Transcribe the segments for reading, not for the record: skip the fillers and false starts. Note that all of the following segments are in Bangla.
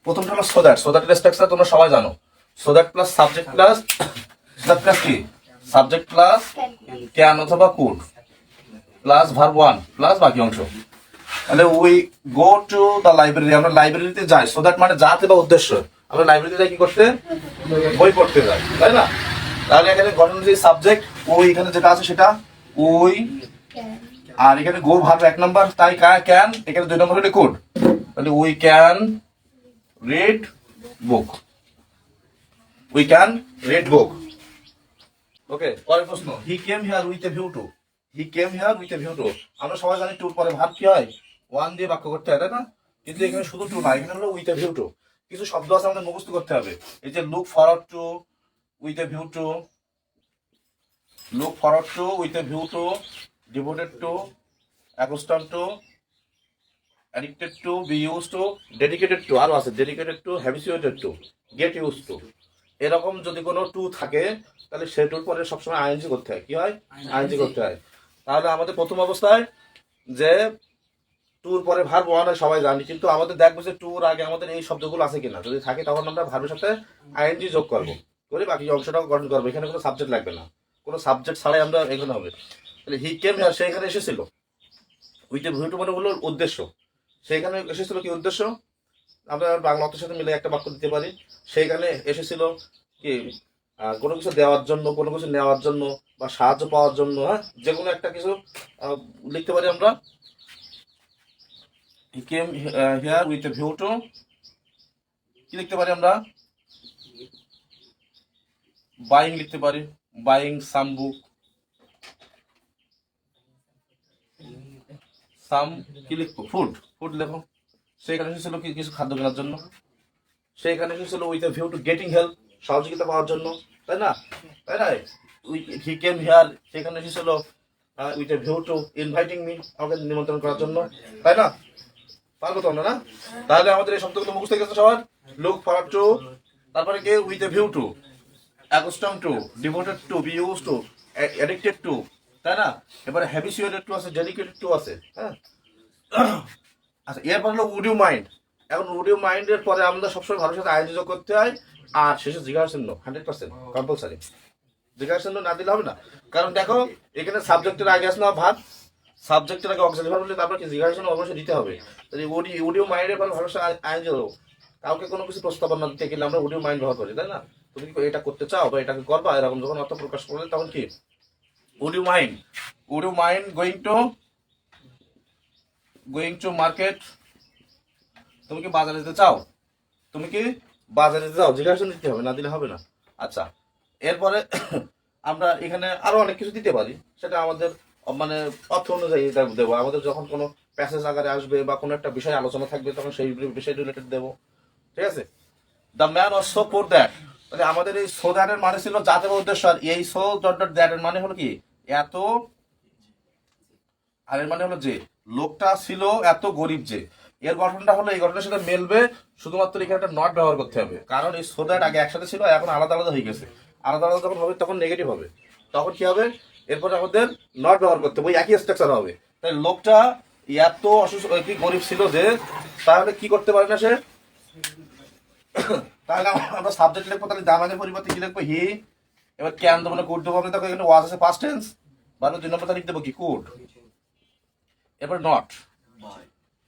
প্রথমটা হলো সোদাটের স্ট্রাকচার তোমরা সবাই জানো। সোদাট প্লাস সাবজেক্ট প্লাস কি সাবজেক্ট প্লাস ক্যান অথবা could plus verb one plus বাকি অংশ। তাহলে we go to the library, আমরা লাইব্রেরিতে যাই। সোদাট মানে যাতে বা উদ্দেশ্য, আমরা লাইব্রেরিতে যাই কি করতে, বই পড়তে যাই, তাই না? তাহলে এখানে গঠন যে সাবজেক্ট ওই এখানে যেটা আছে সেটা ওই, আর এখানে গো ভার্ব 1 নম্বর, তাই ক্যান এখানে 2 নম্বর হলে কুড। তাহলে we can read book, we can read book. Okay, পরের প্রশ্ন, he came here with a view to. He came here with a view to, আমরা সবাই জানি টুর পরে ভার্ব কি হয়, ওয়ান দিয়ে বাক্য করতে হয়, তাই না? কিন্তু এখানে শুধু টু না, এখানে হলো উইথ এ ভিউ টু। কিছু শব্দ আছে আমাদের মুখস্থ করতে হবে। এই যে look forward to, with a view to, look forward to, with a view to, devoted to, অ্যাকুস্টম to, addicted to, be used to, dedicated to, আরো আছে dedicated to, habituated to, get used to. এরকম যদি কোনো টু থাকে তাহলে সেটুর পরে সবসময় আইএনজি করতে হয়। কি হয়? আইএনজি করতে হয়। তাহলে আমাদের প্রথম অবস্থায় যে টুর পরে ভার্ব ওয়ান হয় সবাই জানি, কিন্তু আমাদের দেখবো যে টুর আগে আমাদের এই শব্দগুলো আছে কিনা। যদি থাকে তখন আমরা ভার্বের সাথে আইএনজি যোগ করবো, করে বাকি অংশটাও গঠন করবো। এখানে কোনো সাবজেক্ট লাগবে না, কোনো সাবজেক্ট ছাড়াই আমরা এখানে হবে। তাহলে হি কেম হিয়ার, সে এখানে এসেছিল। উইথ এ ভিউ টু মানে হলো উদ্দেশ্য, সেইখানে এসেছিল কি উদ্দেশ্য, আমরা বাংলা অর্থের সাথে মিলে একটা বাক্য দিতে পারি। সেইখানে এসেছিল কি কোনো কিছু দেওয়ার জন্য, কোনো কিছু নেওয়ার জন্য, বা সাহায্য পাওয়ার জন্য, হ্যাঁ, যে কোনো একটা কিছু লিখতে পারি আমরা। He came here with a view to, কি লিখতে পারি আমরা, বাইং লিখতে পারি, বাইং সাম বুক, সাম কি লিখবো, ফুড, ফুড লেখো। সেইখানে এসেছিল কি কিছু খাদ্য কেনার জন্য। সেইখানে এসেছিল with a view two getting help, সহযোগিতা পাওয়ার জন্য, তাই না? তাই না? হি কেম হিয়ার, সেখানে এসেছিল with a view two inviting me, আমাকে নিমন্ত্রণ করার জন্য, তাই না? পারবো তো আমরা, না? তাহলে আমাদের এই শব্দগুলো মুখস্থ হয়ে গেছে সবার। লুক ফরওয়ার্ড টু, তারপরে কি with a view to, অ্যাকুস্টম to, devoted to, be used to, addicted to, তাই না? এবারে হ্যাবিচুয়েটেড টু আছে, ডেডিকেটেড টু আছে, হ্যাঁ। আচ্ছা, এরপর হলো উড ইউ মাইন্ড। এখন উড ইউ মাইন্ডের পরে আমরা সবসময় ভালোর সাথে আইনজি যোগ করতে হয়, আর শেষে জিজ্ঞাসা চিহ্ন 100% কম্পালসারি। জিজ্ঞাসা চিহ্ন না দিলে হবে না, কারণ দেখো এখানে সাবজেক্টের আগে আছে না ভার্ব, সাবজেক্টের আগে অক্সিলারি ভার্ব হলে তারপর কি জিজ্ঞাসা চিহ্ন অবশ্যই দিতে হবে। তাহলে উড ইউ মাইন্ডের পরে ভালোর সাথে আইনজি দেবো। কাউকে কোনো কিছু প্রস্তাবনা দিতে গেলে আমরা উড ইউ মাইন্ড ব্যবহার করি, তাই না? তুমি কি এটা করতে চাও বা এটাকে করবা, এরকম যখন অর্থ প্রকাশ করলে তখন কি would you mind, would you mind going to market, তুমি কি বাজারে যেতে চাও, তুমি কি বাজারে যেতে চাও, জিজ্ঞাসা দিতে হবে, না দিলে হবে না। আচ্ছা, এরপরে আমরা এখানে আরো অনেক কিছু দিতে পারি, সেটা আমাদের মানে অর্থ অনুযায়ী দেবো। আমাদের যখন কোনো প্যাসেজ আকারে আসবে বা কোনো একটা বিষয় আলোচনা থাকবে তখন সেই বিষয় রিলেটেড দেবো, ঠিক আছে? The man was so poor that, তাহলে আমাদের এই সো দ্যাটের মানে ছিল যাতে বা উদ্দেশ্য, আর এই সো ডট ডট দ্যাটের মানে হলো কি এত, আর এর মানে হলো যে লোকটা ছিল এত গরিব যে। এর গঠনটা হলো এই গঠনের সাথে মেলবে, শুধুমাত্র এখানে একটা নট ব্যবহার করতে হবে, কারণ এই সো দ্যাট আগে একসাথে ছিল, এখন আলাদা আলাদা হয়ে গেছে। আলাদা আলাদা যখন হবে তখন নেগেটিভ হবে, তখন কি হবে, এরপরে আমাদের নট ব্যবহার করতে হবে, ওই একই স্ট্রাকচার হবে। তাই লোকটা এত অসুস্থ কি গরিব ছিল যে, তাহলে কি করতে পারে না সে, তাহলে আমরা সাবজেক্ট লিখবো, তাহলে দামানের পরিবর্তে কি লিখবো, হি। এবার ক্যান দেবো না কুড দেবো, আমরা দেখো এখানে ওয়াজ আছে পাস্ট টেন্স, মানে 2 নম্বরটা লিখ দেবো কি কুড। এবার নট,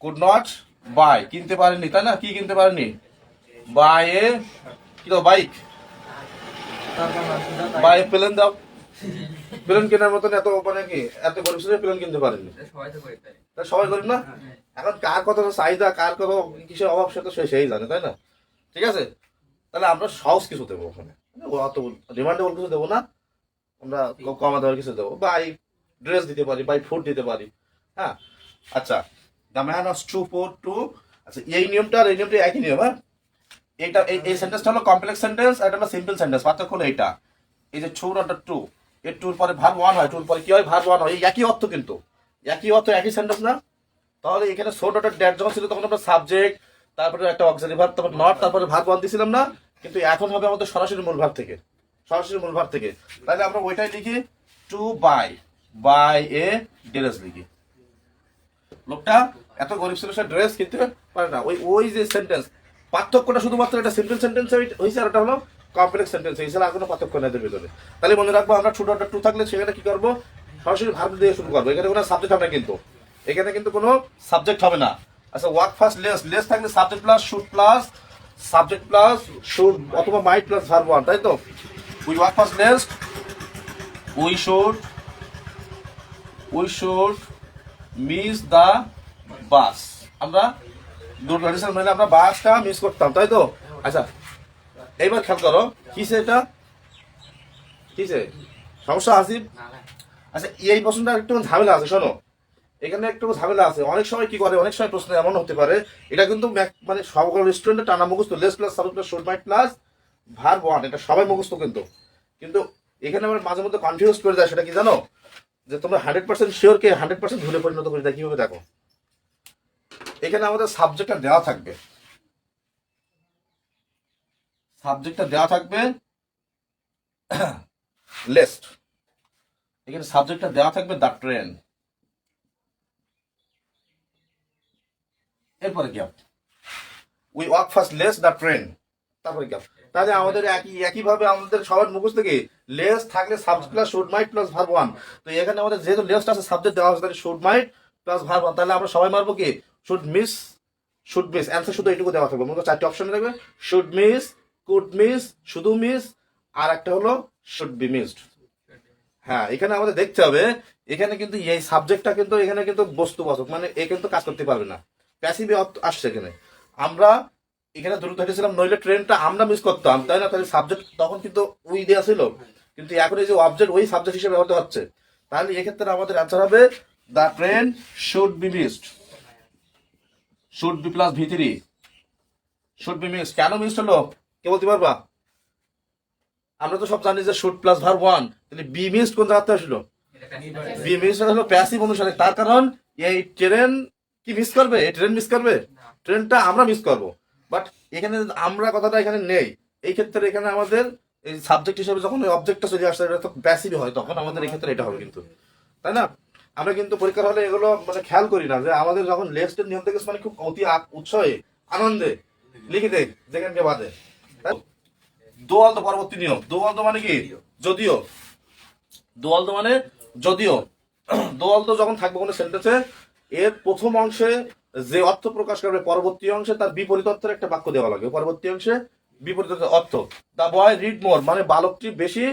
কুড নট বাই, কিনতে পারেনি, তাই না? কি কিনতে পারেনি, বাই এ, কি দাও, বাইক, বাই প্লেন দাও। প্লেন কেনার মতন এত মানে কি এত গরিব ছিল প্লেন কিনতে পারেনি, সবাই গরিব না? এখন কার কত চাহিদা, কার কত কিসের অভাব সে তো সেই জানে, তাই না? ঠিক আছে, তাহলে আমরা সহজ কিছু দেবো ওখানে, অত ডিমান্ডেবল কিছু দেবো না, আমরা কমা দেওয়ার কিছু দেবো। বাই ড্রেস দিতে পারি, বাই ফুড দিতে পারি, হ্যাঁ। আচ্ছা, the man was too poor to, আচ্ছা এই নিয়মটা আর এই নিয়মটা একই নিয়ম, হ্যাঁ। এইটা এই সেন্টেন্সটা হলো কমপ্লেক্স সেন্টেন্স, আর এটা হলো সিম্পল সেন্টেন্স। পার্থক্য হলো এইটা, এই যে টু নট টু, এর টুর পরে ভার্ব ওয়ান হয়, টুর পরে কি হয়, ভার্ব ওয়ান হয়, এই একই অর্থ, কিন্তু একই অর্থ একই সেন্টেন্স না। তাহলে এখানে সো ডট ড্যাট যখন ছিল তখন আমরা সাবজেক্ট, তারপরে একটা অক্সিলারি ভার্ব, তারপর নট, তারপরে ভার্ব ওয়ান দিছিলাম না, কিন্তু এখন হবে আমাদের সরাসরি মূল ভার্ব থেকে, সরাসরি মূল ভার্ব থেকে। তাহলে আমরা ওইটাই লিখি, to buy, buy a dress লিখি। লোকটা এত গরিব ছিল সে ড্রেস কিনতে পারে না, ওই ওই যে সেন্টেন্স পার্থক্যটা শুধুমাত্র এটা সিম্পল সেন্টেন্স হয়েছে আর এটা হলো কমপ্লেক্স সেন্টেন্স হয়েছে, আর কোনো পার্থক্য নেই এদের ভিতরে। তাহলে মনে রাখবো আমরা টু ডট টু থাকলে সেখানে কি করবো, সরাসরি ভার্ব দিয়ে শুরু করবো, এখানে কোনো সাবজেক্ট হবে না, কিন্তু এখানে কিন্তু কোনো সাবজেক্ট হবে না। আচ্ছা, ওয়ার্ক ফার্স্ট লেস, লেস থাকলে সাবজেক্ট প্লাস শুড অথবা মাইট প্লাস ভার্ব ওয়ান, তাই তো। We work first less, we should miss the bus, আমরা দুর্ঘটনা মানে আমরা বাসটা মিস করতাম, তাই তো। আচ্ছা, এইবার খেয়াল করো কিসে এটা, কিসে সমস্যা আসিফ? আচ্ছা, এই প্রশ্নটা একটু ঝামেলা আছে, শোনো এখানে একটু ঝামেলা আছে। অনেক সময় কি করে, অনেক সময় প্রশ্ন এমন হতে পারে, এটা কিন্তু মানে সকল স্টুডেন্টের টানা মুখস্থ, less plus subject plus should mite plus verb one, এটা সবাই মুখস্থ, কিন্তু এখানে আমরা মাঝে মধ্যে কনফিউজ করে যায়। সেটা কি জানো, যে তোমরা 100% শিওর কে 100% ভুলে পরিণত করে দেয়। কিভাবে দেখো, এখানে আমাদের সাবজেক্টটা দেওয়া থাকবে, লেস্ট, এখানে সাবজেক্টটা দেওয়া থাকবে দ্য ট্রেন, এরপরে কি হবে, we walk fast less the train, তারপরে কি হবে। তাহলে আমাদের একইভাবে আমাদের সবার মুখস্থ থেকে লেস থাকলে subject plus should mite plus verb one. তো এখানে আমাদের যেহেতু লেস্ট আছে, সাবজেক্ট দেওয়া আছে, তাহলে should mite plus verb one, তাহলে আমরা সবাই মারবো কি শুড মিস, অ্যান্সার শুধু এইটুকু দেওয়া থাকবে। মনে করো 4টি অপশন থাকবে, শুড মিস, কুড মিস, শুধু মিস, আর একটা হলো শুড বি মিসড। হ্যাঁ, এখানে আমাদের দেখতে হবে, এখানে কিন্তু এই সাবজেক্টটা কিন্তু এখানে কিন্তু বস্তুবাচক, মানে এ কিন্তু কাজ করতে পারবে না, প্যাসিভে আসছে এখানে। আমরা এখানে দ্রুত হেঁটেছিলাম, নইলে ট্রেনটা আমরা মিস করতাম, তাই না। তাহলে সাবজেক্ট তখন কিন্তু উই দেওয়া ছিল, কিন্তু এখন এই যে অবজেক্ট ওই সাবজেক্ট হিসেবে ব্যবহৃত হচ্ছে। তাহলে এক্ষেত্রে আমাদের অ্যান্সার হবে the train should be missed, should be plus ভি3, শুড বি মিসড। কেন মিসড হলো কে বলতে পারবা? আমরা তো সব জানি যে শুড প্লাস ভার্ব ওয়ান, তাহলে বি মিসড কোন জায়গাতে আসলো? বি মিসড হলো প্যাসিভ অনুসারে, তার কারণ এই ট্রেন কি মিস করবে, এই ট্রেন মিস করবে, ট্রেনটা আমরা মিস করব। বাট এখানে আমরা কথাটা এখানে নেই, এই ক্ষেত্রে এখানে আমাদের এই সাবজেক্ট হিসেবে যখন ওই অবজেক্টটা চলে আসে, এটা তো প্যাসিভ হয়, তখন আমাদের এই ক্ষেত্রে এটা হবে কিন্তু, তাই না। আমরা কিন্তু পরীক্ষার হলে এগুলো মানে খেয়াল করি না, যে আমাদের যখন লেস্টের নিয়ম থেকে মানে খুব অতি উৎসাহে আনন্দে লিখে দেয় যেখানকে বাদে। দোয়াল তো পরবর্তী নিয়ম, দোয়াল তো মানে কি যদিও, দোয়াল তো মানে যদিও, দোয়াল তো যখন থাকবে কোনো সেন্টেন্সে, এর প্রথম অংশে যে অর্থ প্রকাশ করবে, পরবর্তী অংশে তার বিপরীত অর্থের একটা বাক্য দেওয়া লাগবে, পরবর্তী অংশে বিপরীত অর্থ। দা বয় রিড মোর মানে বালকটি বেশি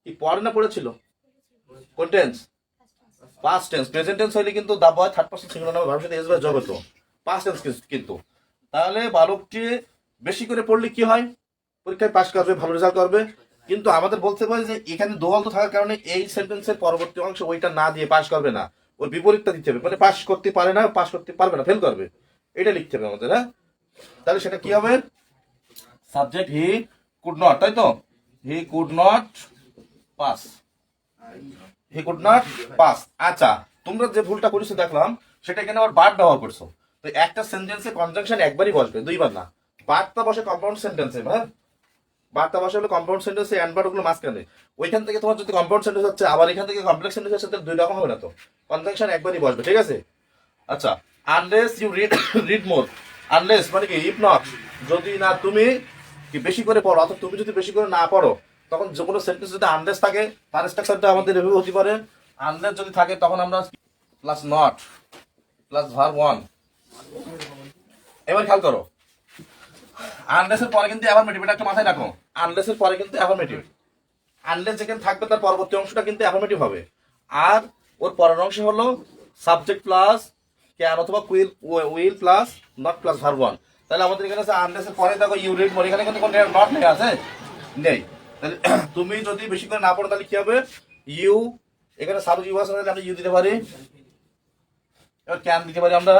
কি পড়ে না পড়েছিল, কোন tense? Past tense. Present tense হইলে কিন্তু দা বয় থার্ড পারসন সিঙ্গুলার নামে ভবিষ্যতে এস বাই জব হতো, পাস্ট টেন্স কিন্তু। তাহলে বালকটি বেশি করে পড়লে কি হয়, পরীক্ষায় পাস করবে, ভালো রেজাল্ট করবে। কিন্তু আমাদের বলতে পারি যে এখানে দোয়াল তো থাকার কারণে এই সেন্টেন্সের পরবর্তী অংশ ওইটা না দিয়ে পাস করবে না, ওর বিপরীতটা দিতে হবে, মানে পাস করতে পারে না, পাস করতে পারবে না, ফেল করবে, এটা লিখতে হবে আমাদের। হ্যাঁ, তাহলে সেটা কি হবে, সাবজেক্ট হি কুড নট, তাই তো, he could not pass, he could not pass. আচ্ছা, তোমরা যে ভুলটা করেছো দেখলাম, সেটা এখানে আবার বাট ব্যবহার করছো। তো একটা সেন্টেন্সে কনজাংশন একবারই বসবে, দুইবার না। বাটটা বসে কম্পাউন্ড সেন্টেন্সে, হ্যাঁ, বার্তা ভাষা হলো কম্পাউন্ড সেন্টেন্সে এন্ড ভার্ব গুলো মাঝখানে, ওইখান থেকে তোমার যদি কম্পাউন্ড সেন্টেন্স হচ্ছে, আবার এখান থেকে কমপ্লেক্স সেন্টেন্স হচ্ছে, তাহলে দুই রকম হবে না, তো কনজাংশন একবারই বসবে, ঠিক আছে। আচ্ছা, unless you read more, unless মানে কি ইফ নট, যদি না তুমি কি বেশি করে পড়ো, অর্থাৎ তুমি যদি বেশি করে না পড়ো, তখন যে কোনো সেন্টেন্স যদি আনলেস থাকে, তার স্ট্রাকচারটা আমাদের এভাবে হতে পারে। আনলেস যদি থাকে, তখন আমরা plus not plus verb one. এবার খেয়াল করো, আনলেসের পরে কিন্তু অ্যাফার্মেটিভ, এটা একটা মাথায় রাখো, আনলেসের পরে কিন্তু অ্যাফার্মেটিভ, আনলেস যেখানে থাকবে তার পরবর্তী অংশটা কিন্তু অ্যাফার্মেটিভ হবে। আর ওর পরের অংশ হলো সাবজেক্ট প্লাস ক্যান অথবা will plus not plus verb one. তাহলে আমাদের এখানে আছে আনলেসের পরে দেখো ইউ রিড মোর, এখানে কিন্তু কোনো নট নেই, আছে নেই। তাহলে তুমি যদি বেশি করে না পড়ো, তাহলে কি হবে, ইউ, এখানে সাবজেক্ট ইউ আছে, আমরা ইউ দিতে পারি, এবার ক্যান দিতে পারি, আমরা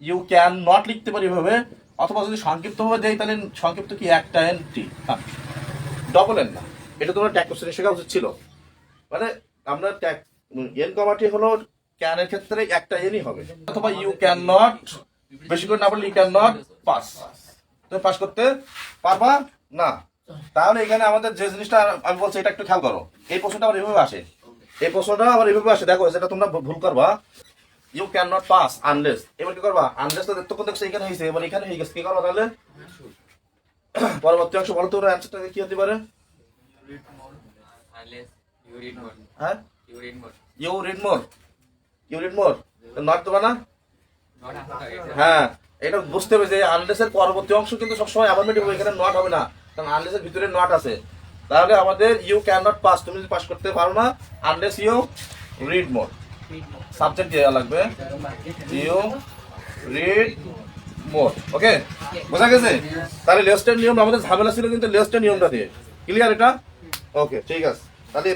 ইউ ক্যান নট লিখতে পারি এভাবে। অথবা যদি সংক্ষিপ্ত ভাবে দেয়, তাহলে সংক্ষিপ্ত কি একটা এন টি, ডবল এন না, এটা তোমরা ট্যাগ কোশ্চেনে শেখা উচিত ছিল। মানে আমরা ট্যাগ এন কমাটি হলো ক্যানের ক্ষেত্রে একটা এনই হবে। অথবা ইউ ক্যান নট, বেশি করে না বললে ইউ ক্যান নট পাস, তুমি পাস করতে পারবা না। তাহলে এখানে আমাদের যে জিনিসটা আমি বলছি, এটা একটু খেয়াল করো, এই প্রশ্নটা আবার এভাবে আসে, এই প্রশ্নটা আবার এভাবে আসে, দেখো যেটা তোমরা ভুল করবা, you can not pass unless, এবার কি করবা, আনলেস তো এতক্ষণ দেখছো এখানে হয়েছে, এবার এখানে হয়ে গেছে, কি করবা তাহলে পরবর্তী অংশ বলো তো ওর অ্যান্সারটা কি হতে পারে? হ্যাঁ, ইউ রিড মোর, নট দেবা না? হ্যাঁ, এটা বুঝতে হবে যে আনলেস এর পরবর্তী অংশ কিন্তু সবসময় অ্যাফার্মেটিভ হবে, এখানে নট হবে না, কারণ আনলেস এর ভিতরে নট আছে। তাহলে আমাদের ইউ ক্যান নট পাস, তুমি যদি পাস করতে পারো না unless you read more, subject দেওয়া লাগবে ইউ রিড মোর। ওকে, বোঝা গেছে? তাহলে লেস্টের নিয়ম আমাদের ঝামেলা ছিল কিন্তু লেস্টের নিয়মটা দিয়ে। ক্লিয়ার এটা? ওকে, ঠিক আছে তাহলে।